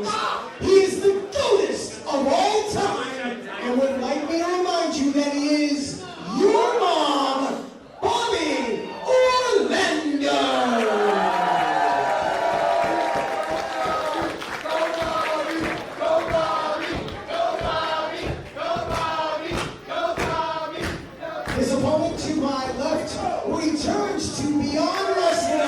pounds. He is the goatest of all time, and would like me to remind you that he is your mom, Bobby Orlando. His opponent to my left returns to Beyond Wrestling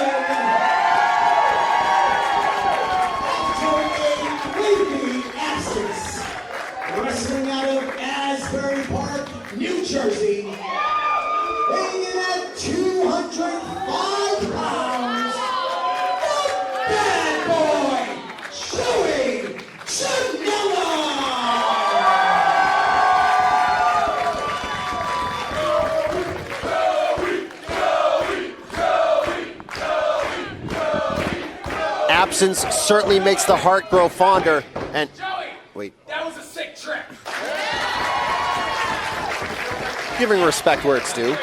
after a lengthy absence. Wrestling out of Asbury Park, New Jersey, weighing in at 205 pounds, the bad boy, Joey Janela. Absence certainly makes the heart grow fonder. And wait, that was a sick trick. Giving respect where it's due.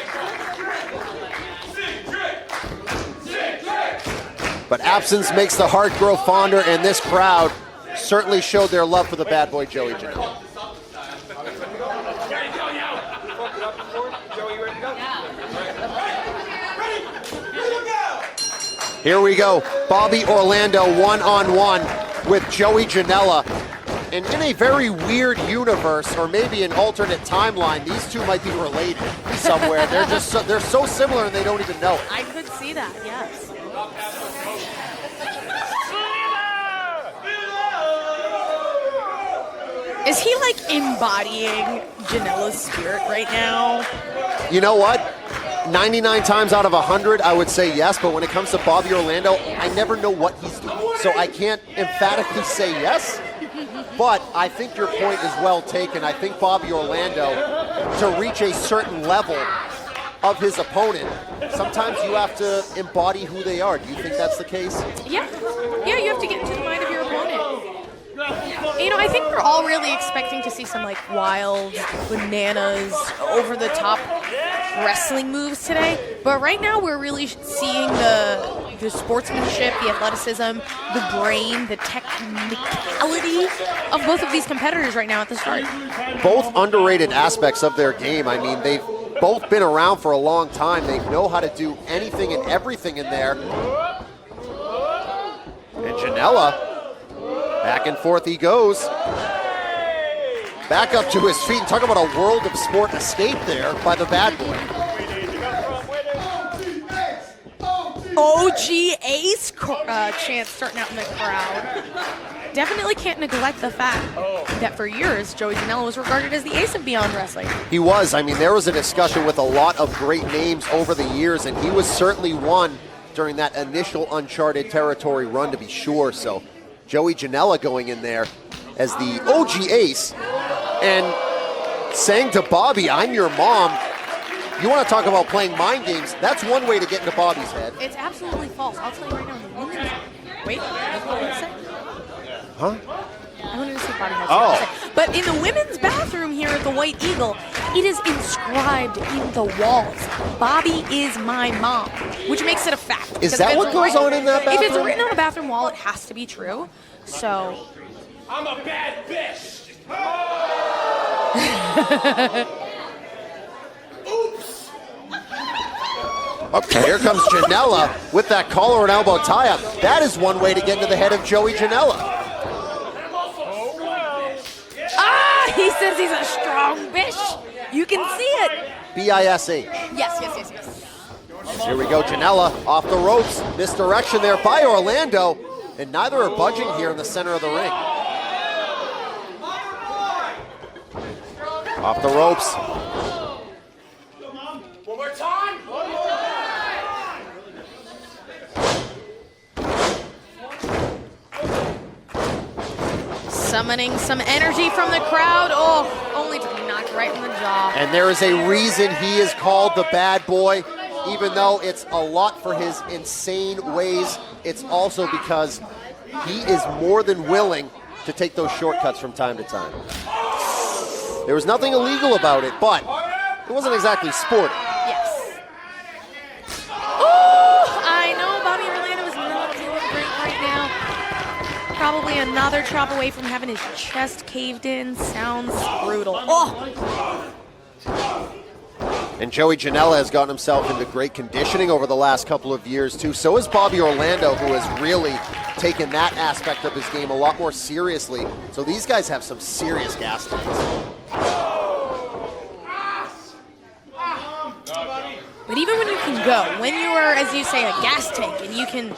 But absence makes the heart grow fonder, and this crowd certainly showed their love for the bad boy Joey Janela. Here we go, Bobby Orlando one-on-one with Joey Janela. And in a very weird universe, or maybe an alternate timeline, these two might be related somewhere. They're so similar and they don't even know it. I could see that, yes. Is he like embodying Janela's spirit right now? You know what? 99 times out of 100, I would say yes, but when it comes to Bobby Orlando, I never know what he's doing. So I can't emphatically say yes, but I think your point is well taken. I think Bobby Orlando, to reach a certain level of his opponent, sometimes you have to embody who they are. Do you think that's the case? Yeah. Yeah, you have to get into the mind of your opponent. You know, I think we're all really expecting to see some like wild, bananas, over-the-top wrestling moves today. But right now we're really seeing the sportsmanship, the athleticism, the brain, the technicality of both of these competitors right now at the start. Both underrated aspects of their game. I mean, they've both been around for a long time. They know how to do anything and everything in there. And Janela, back and forth he goes. Back up to his feet and talk about a world of sport escape there by the bad boy. OG Ace chant starting out in the crowd. Definitely can't neglect the fact that for years, Joey Janela was regarded as the ace of Beyond Wrestling. He was. I mean, there was a discussion with a lot of great names over the years, and he was certainly one during that initial Uncharted Territory run, to be sure. So Joey Janela going in there as the OG ace and saying to Bobby, I'm your mom. You want to talk about playing mind games? That's one way to get into Bobby's head. It's absolutely false. I'll tell you right now. The women's... Wait, that's what I said. Huh? I wanted to see Bobby has something to say. But in the women's bathroom here at the White Eagle, it is inscribed in the walls. Bobby is my mom, which makes it a fact. Is that what goes on in that bathroom? If it's written on a bathroom wall, it has to be true. So... I'm a bad bitch. Oops. Okay, here comes Janela with that collar and elbow tie-up. That is one way to get into the head of Joey Janela. Ah, he says he's a strong bitch. You can see it. B-I-S-H. Yes. Here we go, Janela off the ropes. Misdirection there by Orlando, and neither are budging here in the center of the ring. Off the ropes. One more time. Summoning some energy from the crowd. Oh, only to be knocked right in the jaw. And there is a reason he is called the bad boy, even though it's a lot for his insane ways. It's also because he is more than willing to take those shortcuts from time to time. There was nothing illegal about it, but it wasn't exactly sporty. Yes. Oh, I know Bobby Orlando is not feeling great right now. probably another chop away from having his chest caved in. Sounds brutal. Oh! And Joey Janela has gotten himself into great conditioning over the last couple of years, too. So has Bobby Orlando, who has really taken that aspect of his game a lot more seriously. So these guys have some serious gas tanks. But even when you can go, when you are, as you say, a gas tank, and you can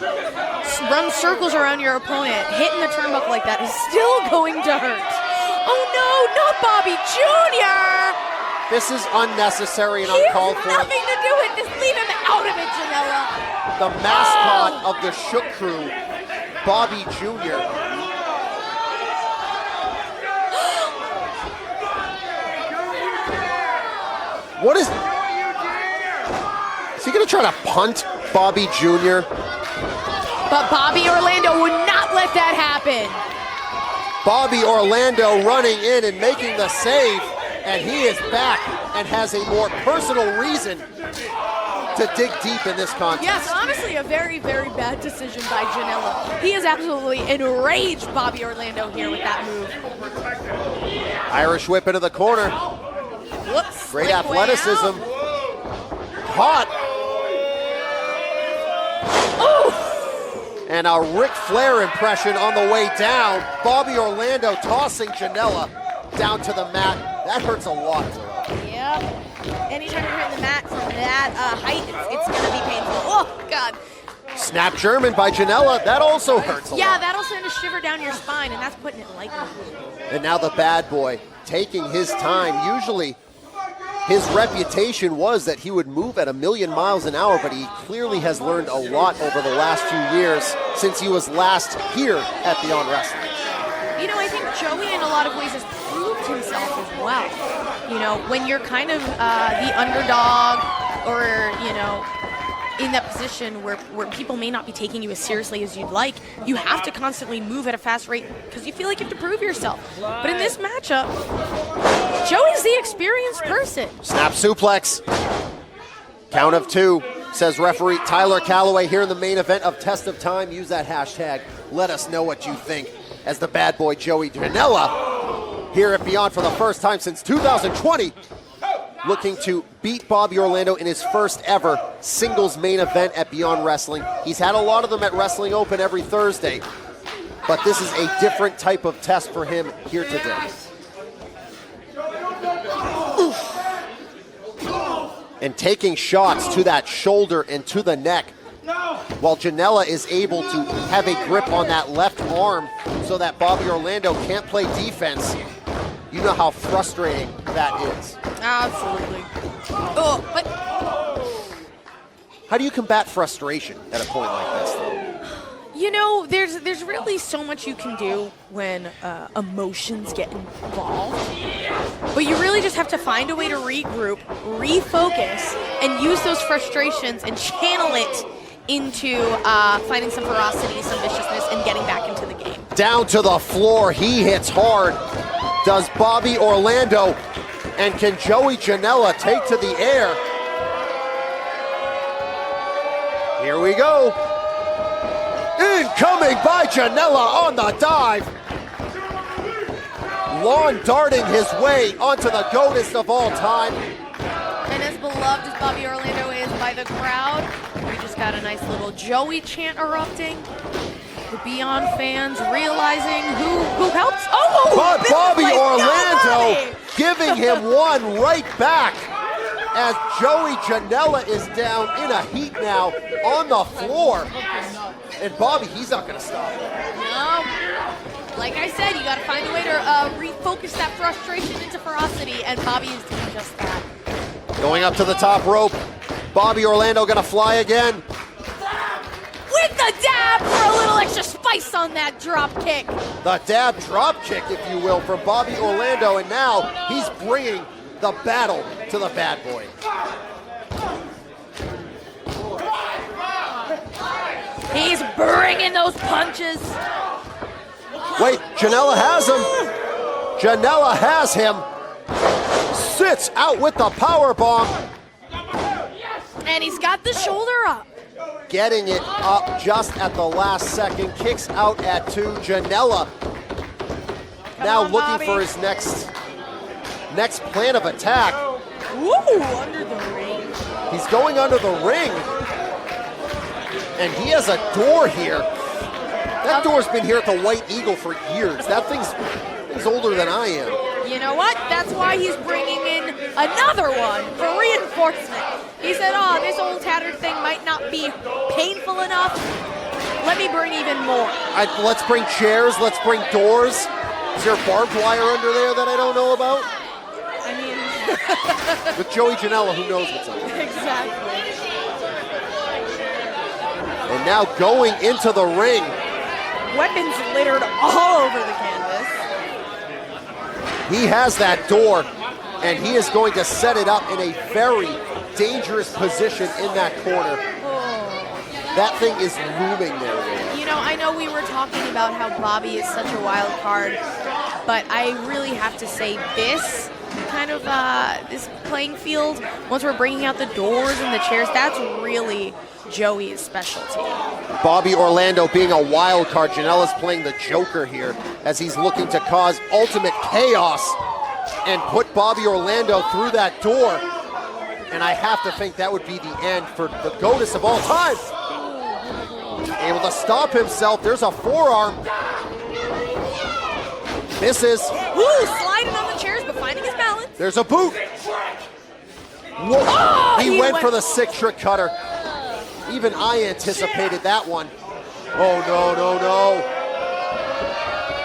run circles around your opponent, hitting the turnbuckle like that is still going to hurt. Oh no, not Bobby Jr.! This is unnecessary and uncalled for. He has nothing to do with this. Leave him out of it, Janela. The mascot of the Shook Crew, Bobby Jr. What is he going to try to punt Bobby Jr.? But Bobby Orlando would not let that happen. Bobby Orlando running in and making the save, and he is back and has a more personal reason to dig deep in this contest. Yes, honestly, a very, very bad decision by Janela. He has absolutely enraged Bobby Orlando here with that move. Irish whip into the corner. Whoops. Great athleticism. Caught. And a Ric Flair impression on the way down. Bobby Orlando tossing Janela down to the mat. That hurts a lot. Yep. Anytime you're hitting the mat from that height, it's going to be painful. Oh, God. Snap German by Janela. That also hurts a lot. Yeah, that'll send a shiver down your spine, and that's putting it lightly. And now the bad boy taking his time. Usually his reputation was that he would move at 1,000,000 miles an hour, but he clearly has learned a lot over the last few years since he was last here at Beyond Wrestling. You know, I think Joey in a lot of ways has proved himself as well. You know, when you're kind of the underdog or, you know, in that position where people may not be taking you as seriously as you'd like, you have to constantly move at a fast rate because you feel like you have to prove yourself. But in this matchup, Joey's the experienced person. Snap suplex. Count of 2, says referee Tyler Calloway here in the main event of Test of Time. Use that hashtag. Let us know what you think as the bad boy Joey Janela here at Beyond for the first time since 2020. Looking to beat Bobby Orlando in his first ever singles main event at Beyond Wrestling. He's had a lot of them at Wrestling Open every Thursday, but this is a different type of test for him here today. Oof. And taking shots to that shoulder and to the neck, while Janela is able to have a grip on that left arm so that Bobby Orlando can't play defense. You know how frustrating that is. Absolutely. Oh, but how do you combat frustration at a point like this, though? You know, there's really so much you can do when emotions get involved. But you really just have to find a way to regroup, refocus, and use those frustrations and channel it into finding some ferocity, some viciousness, and getting back into the game. Down to the floor, he hits hard. Does Bobby Orlando, and can Joey Janela take to the air? Here we go. Incoming by Janela on the dive. Lawn darting his way onto the goatest of all time. And as beloved as Bobby Orlando is by the crowd, we just got a nice little Joey chant erupting. The Beyond fans realizing who helps. Oh, but Bobby Orlando giving him one right back as Joey Janela is down in a heat now on the floor. And Bobby, he's not going to stop. No. Like I said, you got to find a way to refocus that frustration into ferocity, and Bobby is doing just that. Going up to the top rope. Bobby Orlando going to fly again. With the dab for a little extra spice on that drop kick. The dab drop kick, if you will, from Bobby Orlando, and now he's bringing the battle to the bad boy. He's bringing those punches. Wait, Janela has him. Janela has him. Sits out with the power bomb. And he's got the shoulder up. getting it up just at the last second. Kicks out at 2. Janela now looking Bobby. for his next plan of attack. Ooh, under the ring. He's going under the ring. And he has a door here. That door's been here at the White Eagle for years. That thing's older than I am. You know what? That's why he's bringing in another one for reinforcement. He said, oh, this old tattered thing might not be painful enough. Let me bring even more. Let's bring chairs. Let's bring doors. Is there barbed wire under there that I don't know about? I mean... With Joey Janela, who knows what's under there? Exactly. And now going into the ring. Weapons littered all over the canvas. He has that door, and he is going to set it up in a very dangerous position in that corner. That thing is looming there. You know, I know we were talking about how Bobby is such a wild card, but I really have to say this kind of, this playing field, once we're bringing out the doors and the chairs, that's really Joey's specialty. Bobby Orlando being a wild card. Janela's playing the Joker here as he's looking to cause ultimate chaos and put Bobby Orlando through that door. And I have to think that would be the end for the GOATess of all time. Able to stop himself. There's a forearm. Misses. Ooh, sliding on the chairs, but finding his balance. There's a boot. Whoa. Oh, he went for the sick trick cutter. Even I anticipated that one. Oh, no, no, no.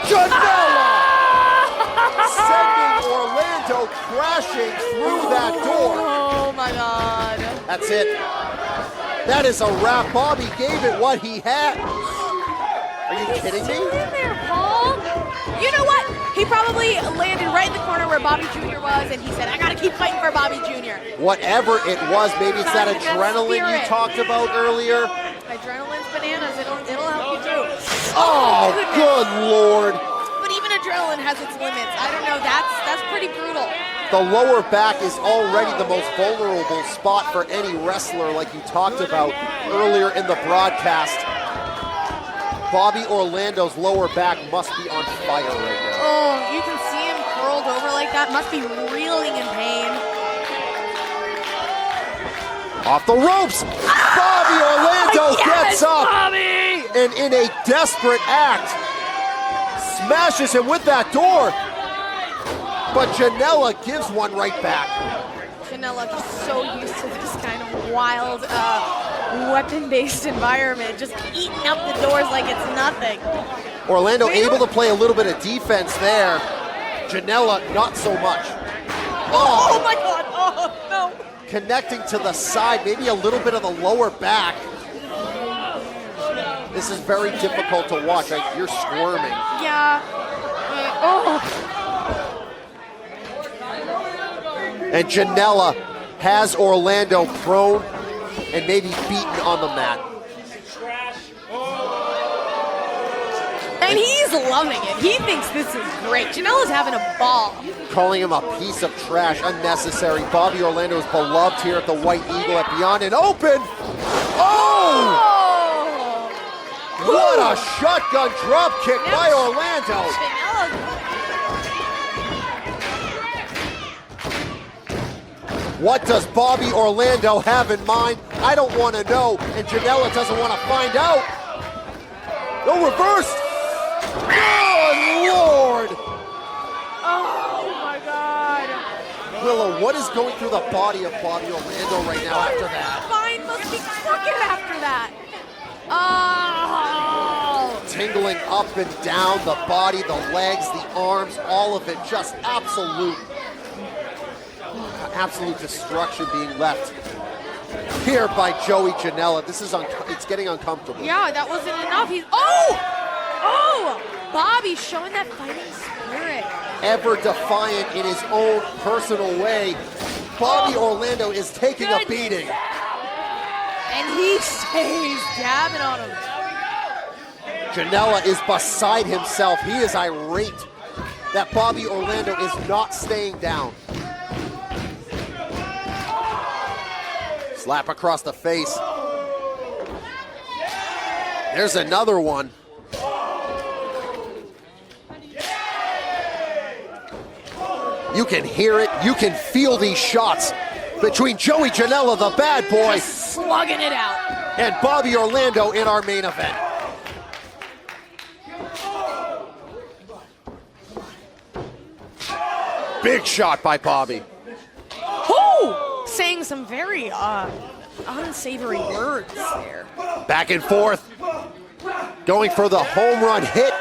Janela! Sending Orlando crashing through that door. Oh, my God. That's it. That is a wrap. Bobby gave it what he had. Are you kidding me? Still in there, Paul. You know what? He probably landed right in the corner where Bobby Jr. was, and he said, I gotta keep fighting for Bobby Jr. Whatever it was, maybe it's that Trying to get adrenaline you spirit. talked about earlier. Adrenaline's bananas. It'll help you through. Oh, goodness. good Lord. But even adrenaline has its limits. I don't know. That's pretty brutal. The lower back is already the most vulnerable spot for any wrestler, like you talked about earlier in the broadcast. Bobby Orlando's lower back must be on fire right now. Oh, you can see him curled over like that. Must be reeling in pain. Off the ropes. Bobby Orlando gets up. Bobby! And in a desperate act, smashes him with that door. But Janela gives one right back. Janela just so used to this kind of wild, weapon-based environment, just eating up the doors like it's nothing. Orlando able to play a little bit of defense there. Janela, not so much. Oh my God, oh no. Connecting to the side, maybe a little bit of the lower back. This is very difficult to watch. You're squirming. Yeah. Oh. And Janela has Orlando prone and maybe beaten on the mat. And he's loving it. He thinks this is great. Janela's having a ball. Calling him a piece of trash, unnecessary. Bobby Orlando is beloved here at the White Eagle at Beyond and Open. Oh! What a shotgun drop kick by Orlando. What does Bobby Orlando have in mind? I don't want to know, and Janela doesn't want to find out. No reverse. Good Lord. Oh my God. Willow, what is going through the body of Bobby Orlando right now after that? Spine must be crooked after that. Oh. Tingling up and down the body, the legs, the arms, all of it, just absolute destruction being left here by Joey Janela. This is it's getting uncomfortable. Yeah, that wasn't enough. Bobby showing that fighting spirit. Ever defiant in his own personal way, Bobby Orlando is taking a beating. And he stays dabbing on him. Janela is beside himself. He is irate that Bobby Orlando is not staying down. Slap across the face. There's another one. You can hear it, you can feel these shots between Joey Janela, the bad boy, Just slugging it out. and Bobby Orlando in our main event. Big shot by Bobby. Whoo! Saying some very unsavory words there. Back and forth, going for the home run hit.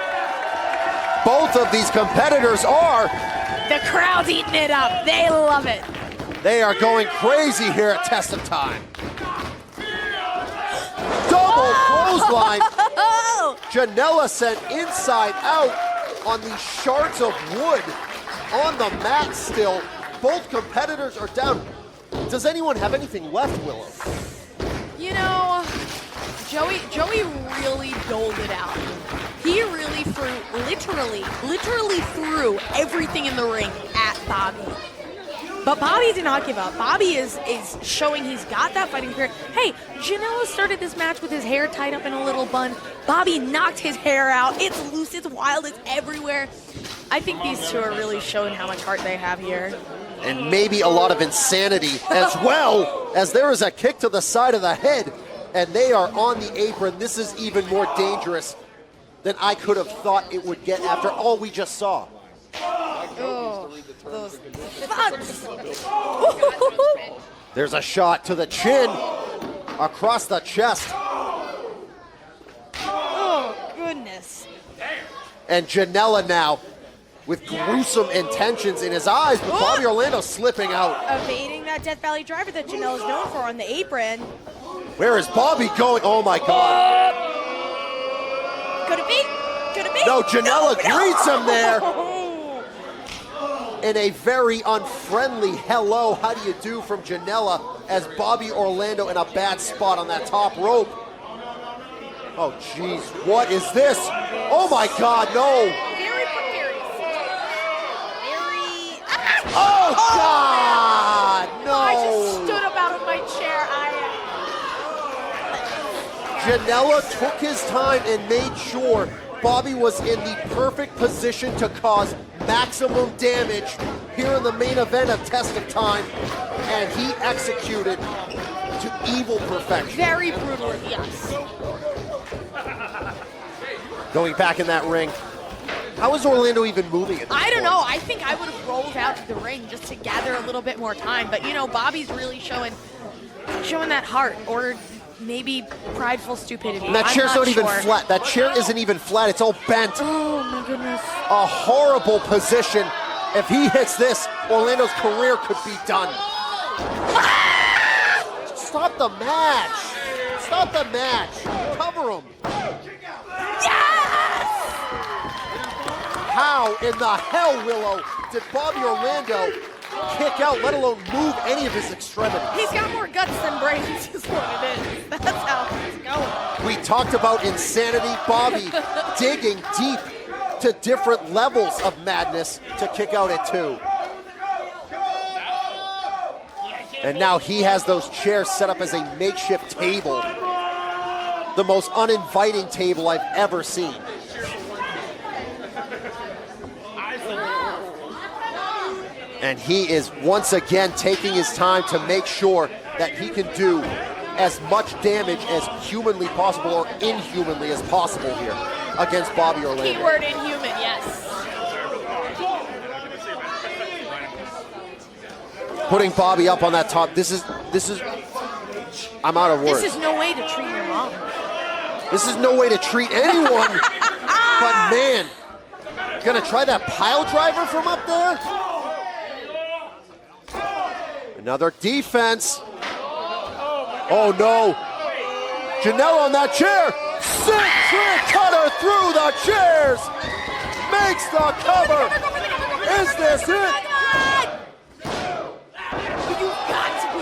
Both of these competitors are. The crowd's eating it up. They love it. They are going crazy here at Test of Time. Double clothesline. Janela sent inside out on these shards of wood on the mat still. Both competitors are down. Does anyone have anything left, Willow? You know, Joey really doled it out. He really literally threw everything in the ring at Bobby. But Bobby did not give up. Bobby is showing he's got that fighting spirit. Hey, Janela started this match with his hair tied up in a little bun. Bobby knocked his hair out. It's loose, it's wild, it's everywhere. I think these two are really showing how much heart they have here. And maybe a lot of insanity as well, as there is a kick to the side of the head, and they are on the apron. This is even more dangerous than I could have thought it would get after all we just saw. Oh, those thuds. There's a shot to the chin, across the chest, Oh, goodness. and Janela now with gruesome intentions in his eyes, but Bobby Orlando slipping out. Evading that Death Valley driver that Janela's known for on the apron. Where is Bobby going? Oh my God. Could it be? Could it be? No, Janela greets him there. Oh. In a very unfriendly hello, how do you do from Janela as Bobby Orlando in a bad spot on that top rope. Oh, jeez, what is this? Oh my God, no. Very precarious. Very. Oh, God, no. I just stood up out of my chair. Janela took his time and made sure Bobby was in the perfect position to cause maximum damage here in the main event of Test of Time, and he executed to evil perfection. Very brutally, yes. Going back in that ring. How is Orlando even moving it? I don't know. I think I would have rolled out to the ring just to gather a little bit more time. But, you know, Bobby's really showing that heart, or maybe prideful stupidity. And that chair's not even flat. That chair isn't even flat. It's all bent. Oh, my goodness. A horrible position. If he hits this, Orlando's career could be done. Stop the match. Stop the match. Cover him. Yes! How in the hell, Willow, did Bobby Orlando kick out, let alone move any of his extremities? He's got more guts than brains, is what it is. That's how it's going. We talked about insanity. Bobby digging deep to different levels of madness to kick out at 2. And now he has those chairs set up as a makeshift table. The most uninviting table I've ever seen. And he is once again taking his time to make sure that he can do as much damage as humanly possible, or inhumanly as possible here against Bobby Orlando. Keyword inhuman, yes. Putting Bobby up on that top. This is. I'm out of words. This is no way to treat your mom. This is no way to treat anyone. But man, gonna try that pile driver from up there? Another defense. Oh no. Janela on that chair. Sick trick cutter through the chairs. Makes the cover. Is this it?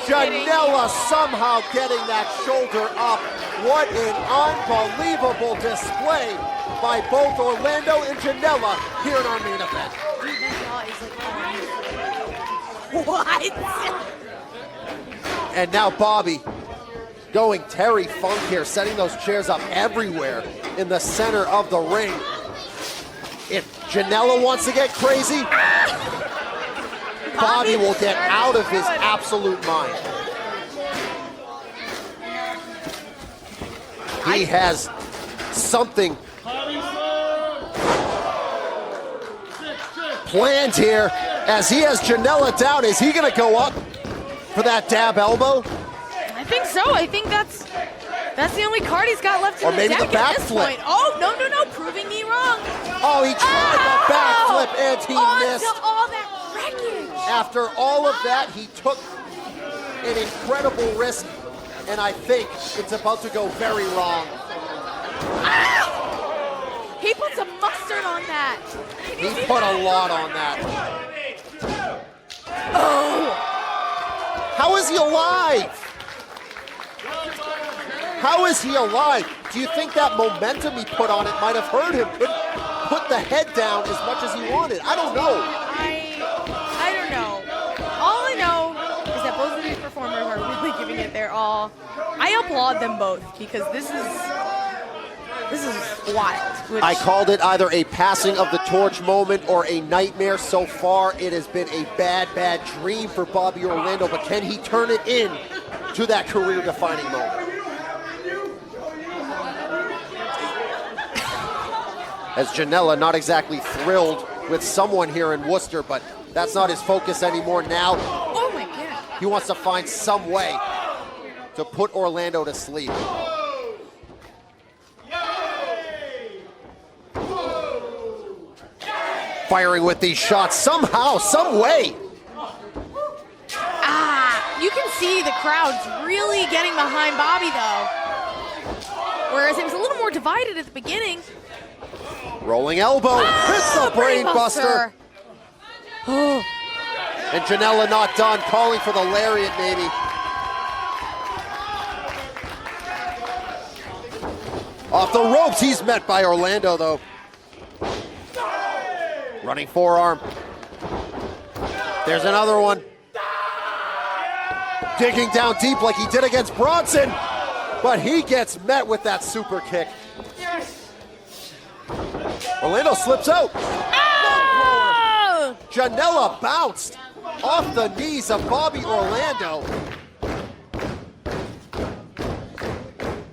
Janela somehow getting that shoulder up. What an unbelievable display by both Orlando and Janela here in our main event. What? And now Bobby going Terry Funk here, setting those chairs up everywhere in the center of the ring. If Janela wants to get crazy, Bobby will get out of his absolute mind. He has something planned here as he has Janela down. Is he gonna go up for that dab elbow? I think so. I think that's the only card he's got left in Or the maybe deck the at this backflip. point. Oh, no, proving me wrong. Oh, he tried the backflip and he missed. Onto all that wreckage. After all of that, he took an incredible risk, and I think it's about to go very wrong. He put some mustard on that. He put a lot on that. Oh. How is he alive? How is he alive? Do you think that momentum he put on it might have hurt him? Couldn't put the head down as much as he wanted. I don't know. I don't know. All I know is that both of these performers are really giving it their all. I applaud them both because this is wild. I called it either a passing of the torch moment or a nightmare. So far, it has been a bad dream for Bobby Orlando, but can he turn it in to that career-defining moment? As Janela not exactly thrilled with someone here in Worcester, but that's not his focus anymore now. Oh my God. He wants to find some way to put Orlando to sleep. Firing with these shots somehow, some way. You can see the crowd's really getting behind Bobby though. Whereas it was a little more divided at the beginning. Rolling elbow, hits the brain buster. And Janela not done, calling for the lariat maybe. Off the ropes, he's met by Orlando though. Running forearm. There's another one. Digging down deep like he did against Bronson, but he gets met with that super kick. Orlando slips out. Oh! Janela bounced off the knees of Bobby Orlando.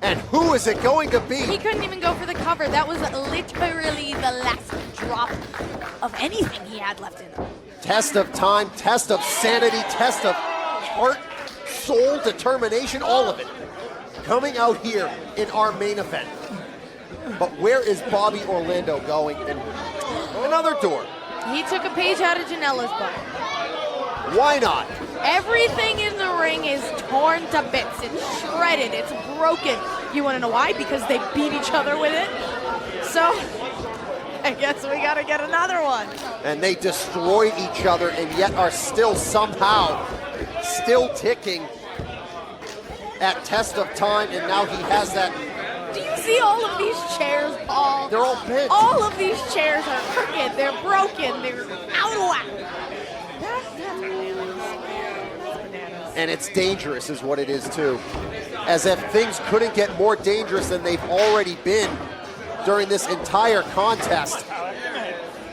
And who is it going to be? He couldn't even go for the cover. That was literally the last drop of anything he had left in him. Test of time, test of sanity, test of heart, soul, determination, all of it. Coming out here in our main event. But where is Bobby Orlando going? And another door. He took a page out of Janela's book. Why not? Everything in the ring is torn to bits. It's shredded. It's broken. You want to know why? Because they beat each other with it. So I guess we got to get another one. And they destroyed each other and yet are still somehow still ticking at test of time. And now he has that. Do you see all of these chairs, Paul? They're all bent. All of these chairs are crooked. They're broken. They're out of whack. That's bananas. That's bananas. And it's dangerous is what it is too. As if things couldn't get more dangerous than they've already been during this entire contest.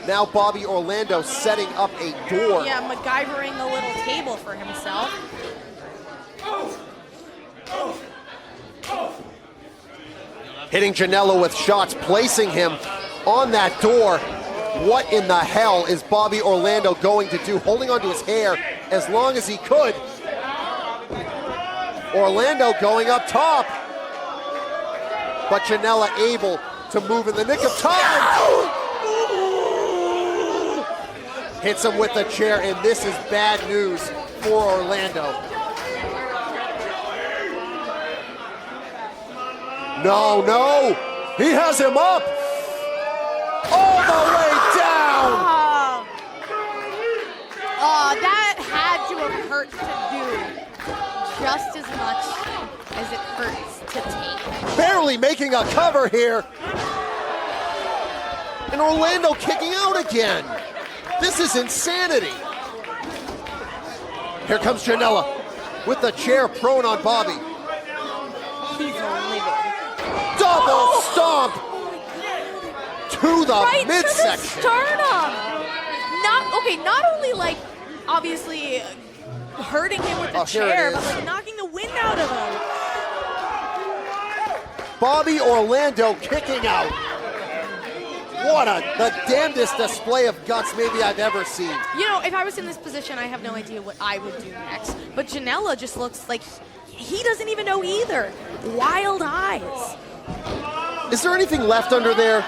Now Bobby Orlando setting up a door. Yeah, MacGyvering a little table for himself. Hitting Janela with shots, placing him on that door. What in the hell is Bobby Orlando going to do? Holding onto his hair as long as he could. Orlando going up top. But Janela able to move in the nick of time. Hits him with the chair, and this is bad news for Orlando. No, he has him up. All the way down. That had to have hurt to do just as much as it hurts to take. Barely making a cover here. And Orlando kicking out again. This is insanity. Here comes Janela with the chair prone on Bobby. double stomp to the Right to the midsection. sternum. Not only like obviously hurting him with the here it chair, is. but like knocking the wind out of him. Bobby Orlando kicking out. What the damnedest display of guts maybe I've ever seen. You know, if I was in this position, I have no idea what I would do next. But Janela just looks like he doesn't even know either. Wild eyes. Is there anything left under there?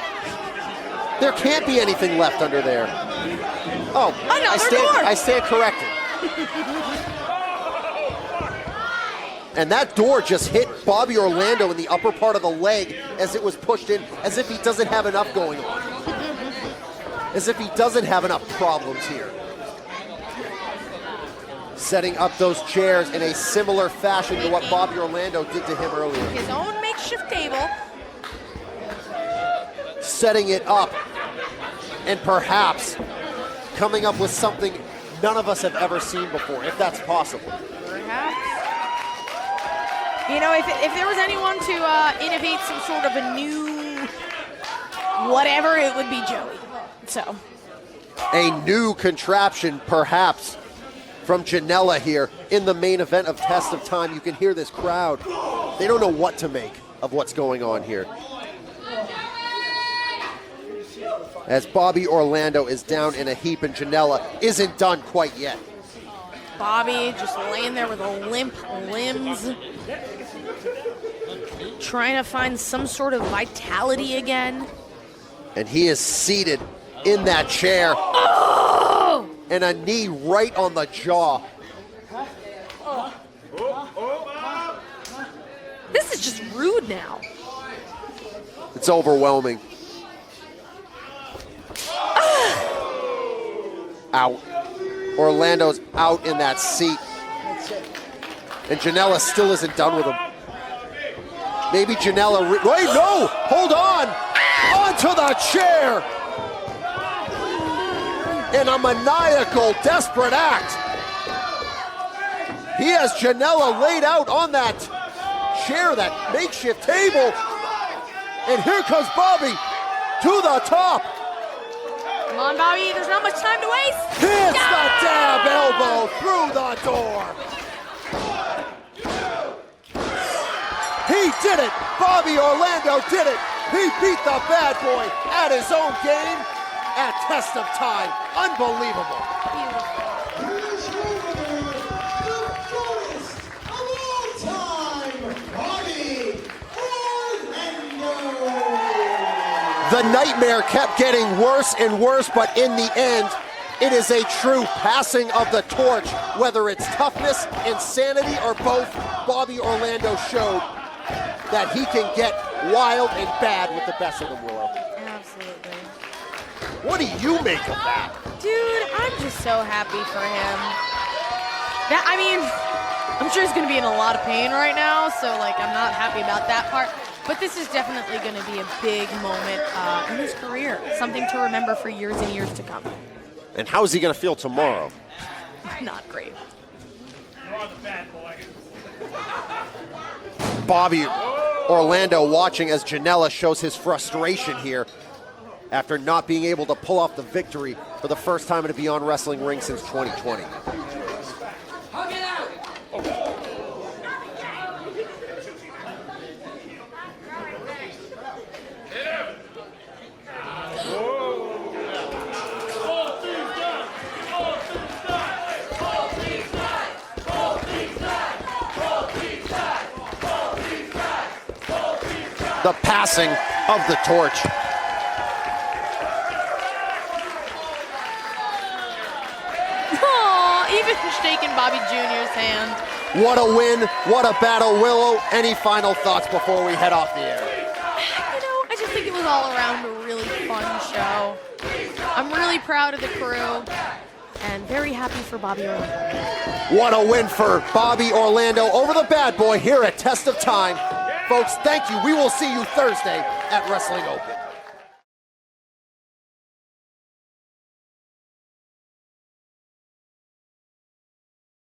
There can't be anything left under there. Oh, I stand corrected. And that door just hit Bobby Orlando in the upper part of the leg as it was pushed in, as if he doesn't have enough going on. As if he doesn't have enough problems here. Setting up those chairs in a similar fashion to what Bobby Orlando did to him earlier. His own makeshift table. Setting it up and perhaps coming up with something none of us have ever seen before, if that's possible. Perhaps. You know, if there was anyone to innovate some sort of a new whatever, it would be Joey. So. A new contraption, perhaps, from Janela here in the main event of Test of Time. You can hear this crowd. They don't know what to make of what's going on here. As Bobby Orlando is down in a heap and Janela isn't done quite yet. Bobby just laying there with limp limbs. Trying to find some sort of vitality again. And he is seated in that chair. Oh! And a knee right on the jaw. This is just rude now. It's overwhelming. Out. Orlando's out in that seat. And Janela still isn't done with him. Maybe Janela, wait, no, hold on. Onto the chair. In a maniacal, desperate act. He has Janela laid out on that chair, that makeshift table. And here comes Bobby to the top. Come on, Bobby, there's not much time to waste. Hits the dab elbow through the door. He did it. Bobby Orlando did it. He beat the bad boy at his own game at Test of Time. Unbelievable. Here's your winner, the greatest of all time, Bobby Orlando. The nightmare kept getting worse and worse, but in the end, it is a true passing of the torch. Whether it's toughness, insanity, or both, Bobby Orlando showed that he can get wild and bad with the best of them, Willow. Absolutely. What do you make of that? Dude, I'm just so happy for him. I'm sure he's going to be in a lot of pain right now, so I'm not happy about that part. But this is definitely going to be a big moment in his career, something to remember for years and years to come. And how is he going to feel tomorrow? Not great. Bobby Orlando watching as Janela shows his frustration here after not being able to pull off the victory for the first time in a Beyond Wrestling ring since 2020. The passing of the torch. Aww, even shaking Bobby Jr.'s hand. What a win, what a battle, Willow. Any final thoughts before we head off the air? I just think it was all around a really fun show. I'm really proud of the crew and very happy for Bobby Orlando. What a win for Bobby Orlando over the bad boy here at Test of Time. Folks, thank you. We will see you Thursday at Wrestling Open.